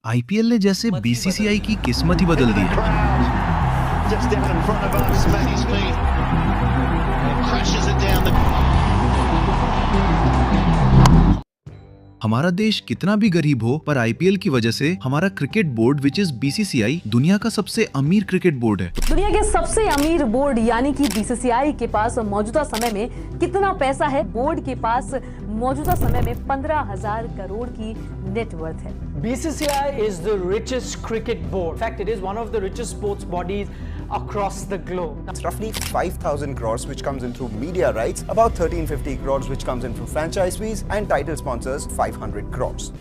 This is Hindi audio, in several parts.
आईपीएल ने जैसे बीसीसीआई की किस्मत ही बदल दी है। Just down in front of us, Matty Smith crashes it down the. हमारा देश कितना भी गरीब हो, पर आईपीएल की वजह से हमारा cricket board which is BCCI दुनिया का सबसे अमीर क्रिकेट बोर्ड है। दुनिया के सबसे अमीर बोर्ड यानी कि बीसीसीआई के पास मौजूदा समय में कितना पैसा है? बोर्ड के पास मौजूदा समय में 15,000 करोड़ की नेटवर्थ है। BCCI is the richest cricket board. In fact, it is one of the richest sports bodies across the globe. It's roughly 5,000 crores which comes in through media rights, about 1,350 crores which comes in from franchise fees, and title sponsors 500 crores.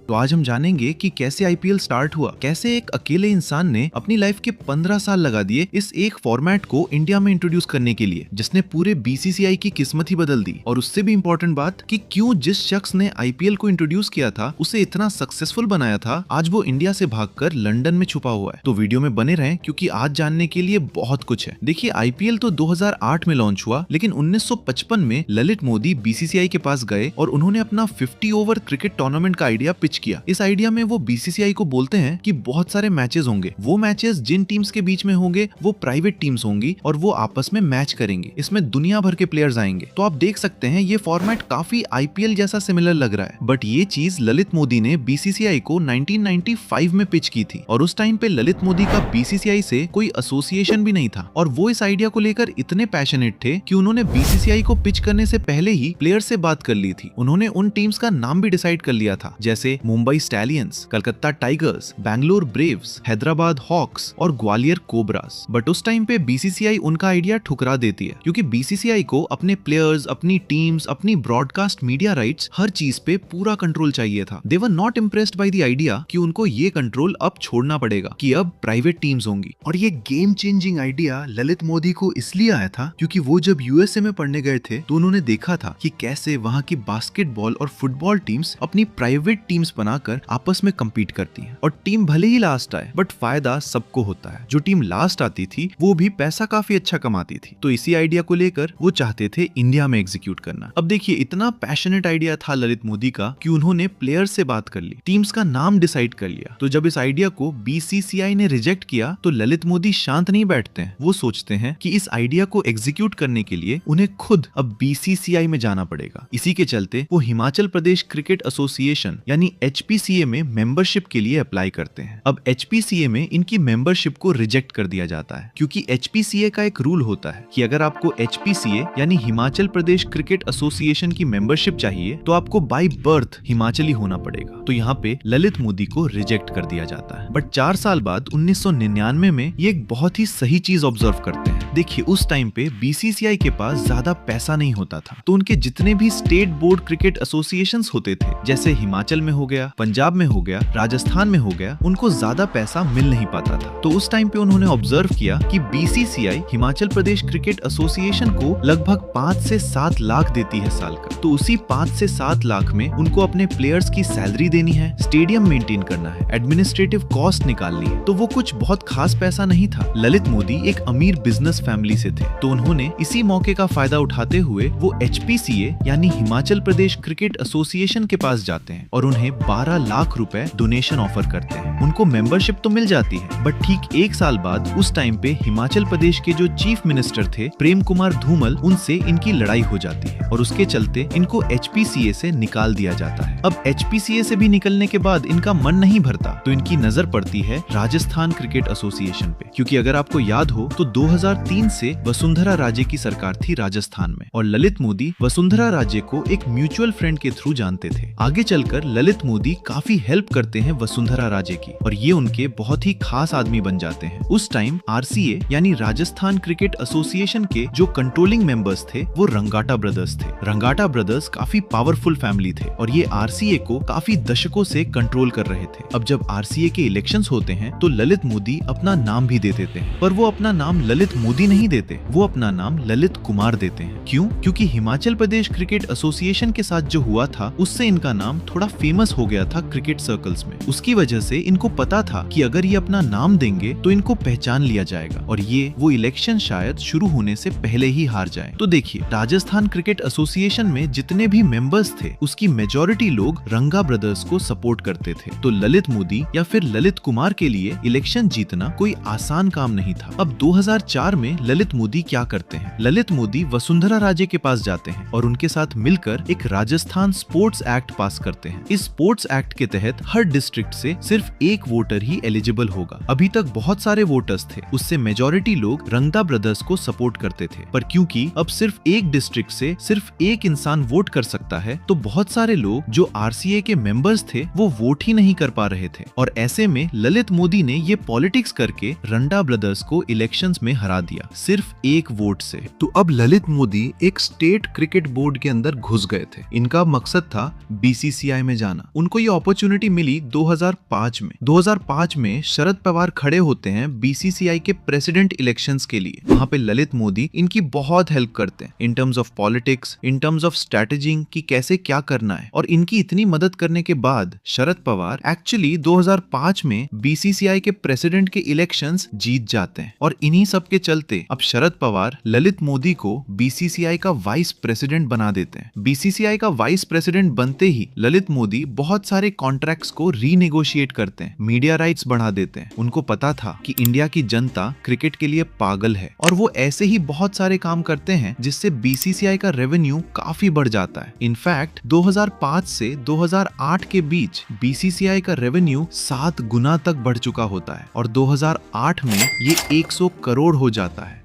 तो आज हम जानेंगे कि कैसे आईपीएल स्टार्ट हुआ, कैसे एक अकेले इंसान ने अपनी लाइफ के 15 साल लगा दिए इस एक फॉर्मेट को इंडिया में इंट्रोड्यूस करने के लिए, जिसने पूरे बीसीसीआई की किस्मत ही बदल दी। और उससे भी इम्पोर्टेंट बात कि क्यों जिस शख्स ने आईपीएल को इंट्रोड्यूस किया था, उसे इतना सक्सेसफुल बनाया था, आज वो इंडिया से भागकर लंदन में छुपा हुआ है। तो वीडियो में बने रहें क्योंकि आज जानने के लिए बहुत कुछ है। देखिए, आईपीएल तो 2008 में लॉन्च हुआ, लेकिन 1955 में ललित मोदी बीसीसीआई के पास गए और उन्होंने अपना 50 ओवर क्रिकेट टूर्नामेंट का आइडिया पिच किया। इस आइडिया में वो बीसीसीआई को बोलते हैं कि बहुत सारे मैचेस होंगे, वो मैचेस जिन टीम्स के बीच में होंगे वो प्राइवेट टीम्स होंगी और वो आपस में मैच करेंगे। इसमें दुनिया भर के प्लेयर्स आएंगे। तो आप देख सकते हैं ये फॉर्मेट काफी आईपीएल जैसा सिमिलर लग रहा है, बट ये चीज ललित मोदी ने बीसीसीआई को 1995 में पिच की थी और उस टाइम पे ललित मोदी का बीसीसीआई से कोई एसोसिएशन भी नहीं था। और वो इस आइडिया को लेकर इतने पैशनेट थे कि उन्होंने बीसीसीआई को पिच करने से पहले ही प्लेयर से बात कर ली थी। उन्होंने उन टीम्स का नाम भी डिसाइड कर लिया था, जैसे Mumbai Stallions, Calcutta Tigers, Bangalore Braves, Hyderabad Hawks और ग्वालियर कोबरास। बट उस टाइम पे बीसीसीआई उनका आइडिया ठुकरा देती है, क्योंकि बीसीसीआई को अपने प्लेयर्स, अपनी टीम्स, अपनी ब्रॉडकास्ट मीडिया राइट्स, हर चीज पे पूरा कंट्रोल चाहिए था। They were not impressed by the idea कि उनको ये कंट्रोल अब छोड़ना पड़ेगा, कि अब प्राइवेट टीम्स होंगी। और ये game changing idea Lalit Modi को इसलिए आया था क्योंकि वो जब यूएसए में पढ़ने गए थे तो उन्होंने देखा था कि कैसे वहां की बास्केटबॉल और फुटबॉल टीम्स अपनी प्राइवेट टीम्स बनाकर आपस में कम्पीट करती हैं। और टीम भले ही लास्ट आए, बट फायदा सबको होता है। जो टीम लास्ट आती थी वो भी पैसा काफी अच्छा कमाती थी। तो इसी आइडिया को लेकर वो चाहते थे इंडिया में एग्जीक्यूट करना। अब देखिए, इतना पैशनेट आइडिया था ललित मोदी का कि उन्होंने प्लेयर्स से बात कर ली, टीम्स का नाम डिसाइड कर लिया। तो जब इस आइडिया को बीसीसीआई ने रिजेक्ट किया तो ललित मोदी शांत नहीं बैठते हैं। वो सोचते हैं कि इस आइडिया को एग्जीक्यूट करने के लिए उन्हें खुद अब बीसीसीआई में जाना पड़ेगा। इसी के चलते वो हिमाचल प्रदेश क्रिकेट एसोसिएशन यानी एचपीसीए में मेंबरशिप के लिए अप्लाई करते हैं। अब एचपीसीए में इनकी मेंबरशिप को रिजेक्ट कर दिया जाता है, क्योंकि एचपीसीए का एक रूल होता है कि अगर आपको एचपीसीए यानी हिमाचल प्रदेश क्रिकेट एसोसिएशन की मेंबरशिप चाहिए तो आपको बाय बर्थ हिमाचली होना पड़ेगा। तो यहाँ पे ललित मोदी को रिजेक्ट कर दिया जाता है। बट 4 साल बाद 1999 में ये एक बहुत ही सही चीज ऑब्जर्व करते हैं। देखिए, उस टाइम पे बीसीसीआई के पास ज्यादा पैसा नहीं होता था, तो उनके जितने भी स्टेट बोर्ड क्रिकेट एसोसिएशंस होते थे, जैसे हिमाचल में हो गया, पंजाब में हो गया, राजस्थान में हो गया, उनको ज्यादा पैसा मिल नहीं पाता था। तो उस टाइम पे उन्होंने ऑब्जर्व किया कि BCCI Himachal Pradesh cricket association को लगभग 5 से 7 लाख देती है साल का। तो उसी 5 से 7 लाख में उनको अपने प्लेयर्स की सैलरी देनी है, स्टेडियम मेंटेन करना है, एडमिनिस्ट्रेटिव कॉस्ट निकालनी है। तो वो कुछ बहुत खास पैसा नहीं था। ललित मोदी एक अमीर बिजनेस फैमिली से थे, तो उन्होंने इसी मौके का फायदा उठाते हुए वो एचपीसीए यानी हिमाचल प्रदेश क्रिकेट एसोसिएशन के पास जाते हैं और उन्हें 12 लाख रुपए डोनेशन ऑफर करते हैं। उनको मेंबरशिप तो मिल जाती है, बट ठीक 1 साल बाद उस टाइम पे हिमाचल प्रदेश के जो चीफ मिनिस्टर थे प्रेम कुमार धूमल, उनसे इनकी लड़ाई हो जाती है और उसके चलते इनको एचपीसीए से निकाल दिया जाता है। अब एचपीसीए से भी निकलने के बाद इनका मन नहीं भरता, तो इनकी नजर पड़ती है राजस्थान क्रिकेट एसोसिएशन पे, क्योंकि अगर आपको याद हो तो 2003 से वसुंधरा राजे की सरकार थी राजस्थान में और ललित मोदी वसुंधरा राजे को एक म्यूचुअल फ्रेंड के थ्रू जानते थे। आगे चलकर ललित मोदी काफी हेल्प करते हैं वसुंधरा राजे की और ये उनके बहुत ही खास आदमी बन जाते हैं। उस टाइम आरसीए यानी राजस्थान क्रिकेट एसोसिएशन के जो कंट्रोलिंग मेंबर्स थे वो रंगाटा ब्रदर्स थे। रंगाटा ब्रदर्स काफी पावरफुल फैमिली थे और ये आरसीए को काफी दशकों से कंट्रोल कर रहे थे। अब जब आरसीए के इलेक्शंस होते हैं तो ललित मोदी अपना नाम भी दे देते हैं, पर वो अपना नाम ललित मोदी मोदी नहीं देते, वो अपना नाम ललित कुमार देते हैं। क्यों? क्योंकि हिमाचल प्रदेश क्रिकेट एसोसिएशन के साथ जो हुआ था उससे इनका नाम थोड़ा फेमस हो गया था क्रिकेट सर्कल्स में। उसकी वजह से इनको पता था कि अगर ये अपना नाम देंगे तो इनको पहचान लिया जाएगा और ये वो इलेक्शन शायद शुरू होने से पहले ही हार जाए। तो देखिए, राजस्थान क्रिकेट एसोसिएशन में जितने भी मेंबर्स थे उसकी मेजॉरिटी लोग रंगा ब्रदर्स को सपोर्ट करते थे। तो ललित मोदी या फिर ललित कुमार के लिए इलेक्शन जीतना कोई आसान काम नहीं था। अब 2004 में ललित मोदी क्या करते हैं? ललित मोदी वसुंधरा राजे के पास जाते हैं और उनके साथ मिलकर एक राजस्थान स्पोर्ट्स एक्ट पास करते हैं। इस स्पोर्ट्स एक्ट के तहत हर डिस्ट्रिक्ट से सिर्फ एक वोटर ही एलिजिबल होगा। अभी तक बहुत सारे वोटर्स थे, उससे मेजॉरिटी लोग रंगदा ब्रदर्स को सपोर्ट करते थे, पर क्योंकि अब सिर्फ एक डिस्ट्रिक्ट से सिर्फ एक इंसान वोट कर सकता है तो बहुत सारे लोग जो आरसीए के मेंबर्स थे वो वोट ही नहीं कर पा रहे थे। और ऐसे में ललित मोदी ने ये पॉलिटिक्स करके रंडा ब्रदर्स को इलेक्शंस में हरा दिया, सिर्फ एक वोट से। तो अब ललित मोदी एक स्टेट क्रिकेट बोर्ड के अंदर घुस गए थे। इनका मकसद था बीसीसीआई में जाना। उनको ये अपॉर्चुनिटी मिली 2005 में। 2005 में शरद पवार खड़े होते हैं बीसीसीआई के प्रेसिडेंट इलेक्शंस के लिए। वहां पे ललित मोदी इनकी बहुत हेल्प करते हैं in terms of politics, in terms of strategizing कि कैसे क्या करना है। और इनकी इतनी मदद करने के बाद शरद पवार एक्चुअली 2005 में बीसीसीआई के प्रेसिडेंट के इलेक्शंस जीत जाते हैं। और इन्हीं सब के चलते अब शरद पवार ललित मोदी को बीसीसीआई का वाइस प्रेसिडेंट बना देते हैं। बीसीसीआई का वाइस प्रेसिडेंट बनते ही ललित मोदी बहुत सारे कॉन्ट्रैक्ट्स को रीनेगोशिएट करते हैं, मीडिया राइट्स बढ़ा देते हैं। उनको पता था कि इंडिया की जनता क्रिकेट के लिए पागल है और वो ऐसे ही बहुत सारे काम करते हैं जिससे बीसीसीआई का रेवेन्यू काफी बढ़ जाता है। इनफैक्ट 2005 से 2008 के बीच बीसीसीआई का रेवेन्यू 7 गुना तक बढ़ चुका होता है और 2008 में ये 100 करोड़ हो जाता है।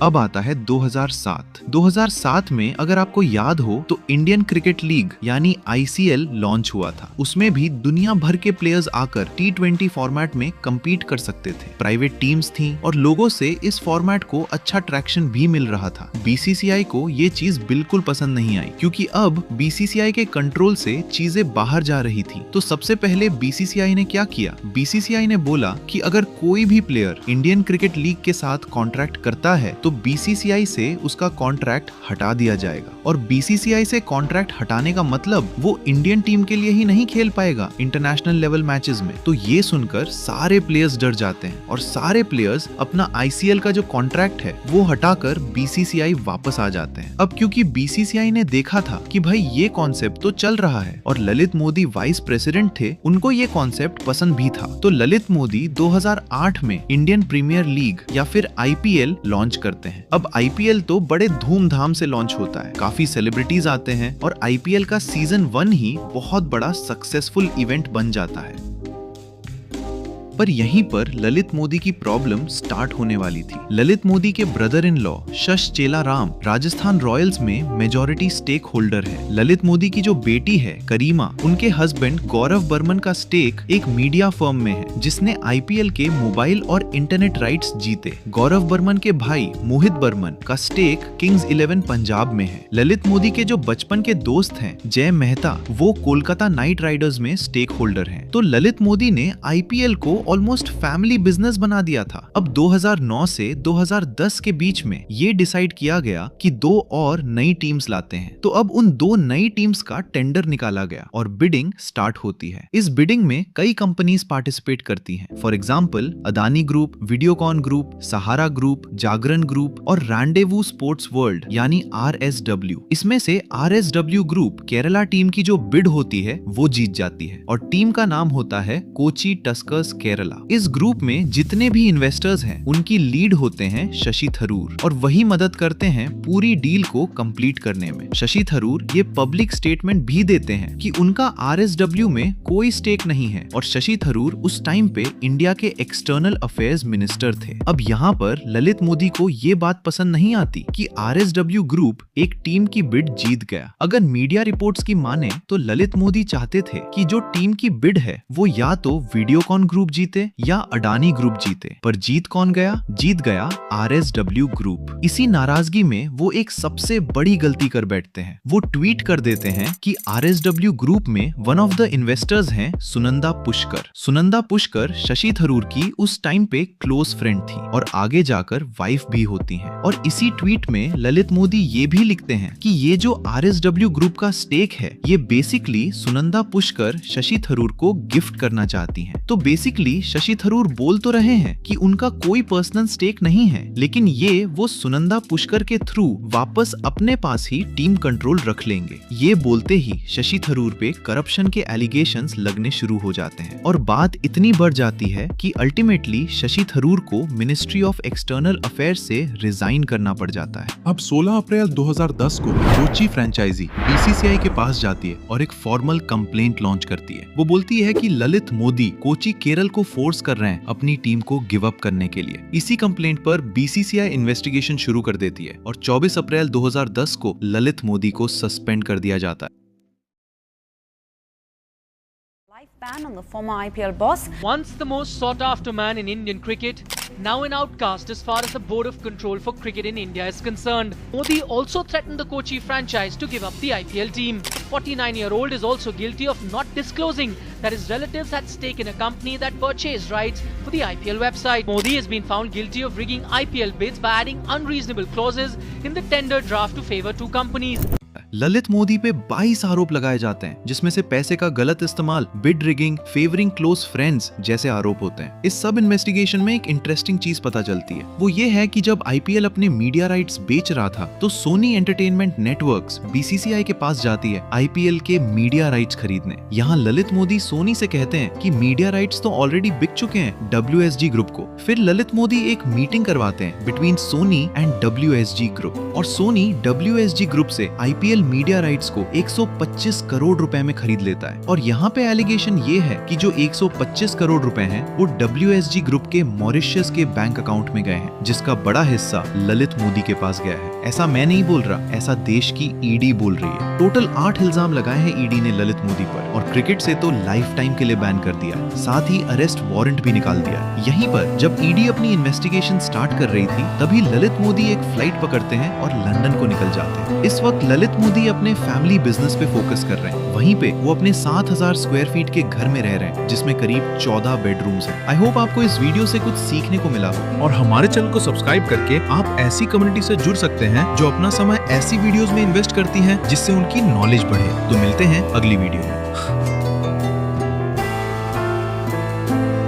अब आता है 2007। 2007 में अगर आपको याद हो तो इंडियन क्रिकेट लीग यानी आईसीएल लॉन्च हुआ था। उसमें भी दुनिया भर के प्लेयर्स आकर T20 फॉर्मेट में compete कर सकते थे। प्राइवेट टीम्स थी और लोगों से इस फॉर्मेट को अच्छा ट्रैक्शन भी मिल रहा था। बीसीसीआई को ये चीज बिल्कुल पसंद नहीं आई क्योंकि अब बीसीसीआई के कंट्रोल से चीजें बाहर जा रही थी। तो सबसे पहले बीसीसीआई ने क्या किया? बीसीसीआई ने बोला कि अगर कोई भी प्लेयर इंडियन क्रिकेट लीग के साथ कॉन्ट्रैक्ट करता है तो बीसीसीआई से उसका कॉन्ट्रैक्ट हटा दिया जाएगा। और बीसीसीआई से कॉन्ट्रैक्ट हटाने का मतलब वो इंडियन टीम के लिए ही नहीं खेल पाएगा इंटरनेशनल लेवल मैचेस में। तो ये सुनकर सारे प्लेयर्स डर जाते हैं और सारे प्लेयर्स अपना आईसीएल का जो कॉन्ट्रैक्ट है वो हटाकर बीसीसीआई वापस आ जाते हैं। अब क्योंकि बीसीसीआई ने देखा था कि भाई ये कॉन्सेप्ट तो चल रहा है और ललित मोदी वाइस प्रेसिडेंट थे, उनको ये कॉन्सेप्ट पसंद भी था। तो ललित मोदी 2008 में इंडियन प्रीमियर लीग या फिर आईपीएल लॉन्च करते हैं। अब आईपीएल तो बड़े धूमधाम से लॉन्च होता है, काफी सेलिब्रिटीज आते हैं और आईपीएल का सीजन 1 ही बहुत बड़ा सक्सेसफुल इवेंट बन जाता है। पर यहीं पर ललित मोदी की प्रॉब्लम स्टार्ट होने वाली थी। ललित मोदी के ब्रदर इन लॉ शश चेला राम राजस्थान रॉयल्स में मेजॉरिटी स्टेक होल्डर है। ललित मोदी की जो बेटी है करीमा, उनके हस्बैंड गौरव बर्मन का स्टेक एक मीडिया फर्म में है जिसने आईपीएल के मोबाइल और इंटरनेट राइट्स जीते। गौरव बर्मन के भाई मोहित बर्मन का स्टेक किंग्स 11 पंजाब में है। ललित मोदी के जो बचपन के दोस्त हैं जय मेहता, वो कोलकाता नाइट राइडर्स में स्टेक होल्डर हैं। तो ललित मोदी ने आईपीएल को ऑलमोस्ट फैमिली बिजनेस बना दिया था। अब 2009 से 2010 के बीच में ये डिसाइड किया गया कि 2 और नई टीम्स लाते हैं। तो अब उन 2 नई टीम्स का टेंडर निकाला गया और बिडिंग स्टार्ट होती है। इस बिडिंग में कई कंपनीज पार्टिसिपेट करती हैं। For example Adani group, Videocon group, Sahara group, Jagran group और रैंडेवू स्पोर्ट्स वर्ल्ड यानी RSW। इसमें से RSW ग्रुप केरला टीम की जो बिड होती है वो जीत जाती है और टीम का नाम होता है कोची टस्कर्स केरला। इस ग्रुप में जितने भी इन्वेस्टर्स हैं उनकी लीड होते हैं शशि थरूर और वही मदद करते हैं पूरी डील को कंप्लीट करने में। शशि थरूर ये पब्लिक स्टेटमेंट भी देते हैं कि उनका RSW में कोई स्टेक नहीं है और शशि थरूर उस टाइम पे इंडिया के एक्सटर्नल अफेयर्स मिनिस्टर थे। अब यहाँ पर ललित मोदी को ये बात पसंद नहीं आती कि RSW ग्रुप एक टीम की बिड जीत गया। अगर मीडिया रिपोर्ट्स की माने तो ललित मोदी चाहते थे कि जो टीम की बिड है वो या तो वीडियोकॉन ग्रुप जीते या अडानी ग्रुप जीते, पर जीत कौन गया? जीत गया RSW ग्रुप। इसी नाराजगी में वो एक सबसे बड़ी गलती कर बैठते हैं। वो ट्वीट कर देते हैं कि RSW ग्रुप में वन ऑफ द इन्वेस्टर्स हैं सुनंदा पुष्कर। सुनंदा पुष्कर शशि थरूर की उस टाइम पे क्लोज फ्रेंड थी और आगे जाकर वाइफ भी होती हैं। और इसी ट्वीट में ललित मोदी ये भी लिखते हैं कि ये जो RSW ग्रुप का स्टेक है, ये बेसिकली सुनंदा पुष्कर शशि थरूर को गिफ्ट करना चाहती हैं। तो बेसिकली शशि थरूर बोल तो रहे हैं कि उनका कोई पर्सनल स्टेक नहीं है, लेकिन ये वो सुनंदा पुष्कर के थ्रू वापस अपने पास ही टीम कंट्रोल रख लेंगे। ये बोलते ही शशि थरूर पे करप्शन के एलिगेशंस लगने शुरू हो जाते हैं और बात इतनी बढ़ जाती है कि अल्टीमेटली शशि थरूर को मिनिस्ट्री ऑफ एक्सटर्नल अफेयर्स से रिजाइन करना पड़ जाता है। अब 16 अप्रैल 2010 को कोची फ्रेंचाइजी BCCI के पास जाती है और एक फॉर्मल कंप्लेंट लॉन्च करती है। वो बोलती है कि ललित मोदी कोची केरल को फोर्स कर रहे हैं अपनी टीम को गिव अप करने के लिए। इसी कंप्लेंट पर BCCI इन्वेस्टिगेशन शुरू कर देती है और 24 अप्रैल 2010 को ललित मोदी को सस्पेंड कर दिया जाता है। Life ban on the former IPL boss. Once the most sought after man in Indian cricket, now an outcast as far as the board of control for cricket in India is concerned. Modi also threatened the Kochi franchise to give up the IPL team. 49-year-old is also guilty of not disclosing that his relatives had stake in a company that purchased rights for the IPL website. Modi has been found guilty of rigging IPL bids by adding unreasonable clauses in the tender draft to favor two companies. Lalit Modi पे 22 आरोप लगाए जाते हैं, जिसमें से पैसे का गलत इस्तेमाल, bid rigging, favouring close friends जैसे आरोप होते हैं। इस सब इन्वेस्टिगेशन में एक इंटरेस्टिंग चीज पता चलती है। वो ये है कि जब IPL अपने मीडिया राइट्स बेच रहा था, तो सोनी एंटरटेनमेंट नेटवर्क्स BCCI के पास जाती है IPL के मीडिया राइट्स खरीदने। यहाँ ललित मोदी सोनी से कहते हैं कि मीडिया राइट्स तो ऑलरेडी बिक चुके हैं WSG ग्रुप को। फिर ललित मोदी एक मीटिंग करवाते हैं between Sony and WSG group, और सोनी WSG ग्रुप से IPL मीडिया राइट्स को 125 करोड़ रुपए में खरीद लेता है। और यहाँ पे एलिगेशन ये है कि जो 125 करोड़ रुपए हैं वो WSG ग्रुप के मॉरिशस के बैंक अकाउंट में गए हैं, जिसका बड़ा हिस्सा ललित मोदी के पास गया है। ऐसा मैं नहीं बोल रहा, ऐसा देश की ED बोल रही है। टोटल 8 इल्जाम लगाए हैं ED ने ललित मोदी पर, और क्रिकेट से तो लाइफ टाइम के लिए बैन कर दिया, साथ ही अरेस्ट वारंट भी निकाल दिया। यहीं पर जब ED अपनी इन्वेस्टिगेशन स्टार्ट कर रही थी, तभी ललित मोदी एक फ्लाइट पकड़ते हैं और लंदन को निकल जाते हैं। इस वक्त ललित मोदी अपने फैमिली बिजनेस पे फोकस कर रहे हैं। वहीं पे वो अपने 7000 स्क्वायर फीट के घर में रह रहे हैं, जिसमें करीब 14 बेडरूम्स हैं। आई होप आपको इस वीडियो से कुछ सीखने को मिला हो। और हमारे चैनल को सब्सक्राइब करके आप ऐसी कम्युनिटी से जुड़ सकते हैं जो अपना समय ऐसी वीडियोस में इन्वेस्ट करती हैं जिससे उनकी नॉलेज बढ़े। तो मिलते हैं अगली वीडियो में।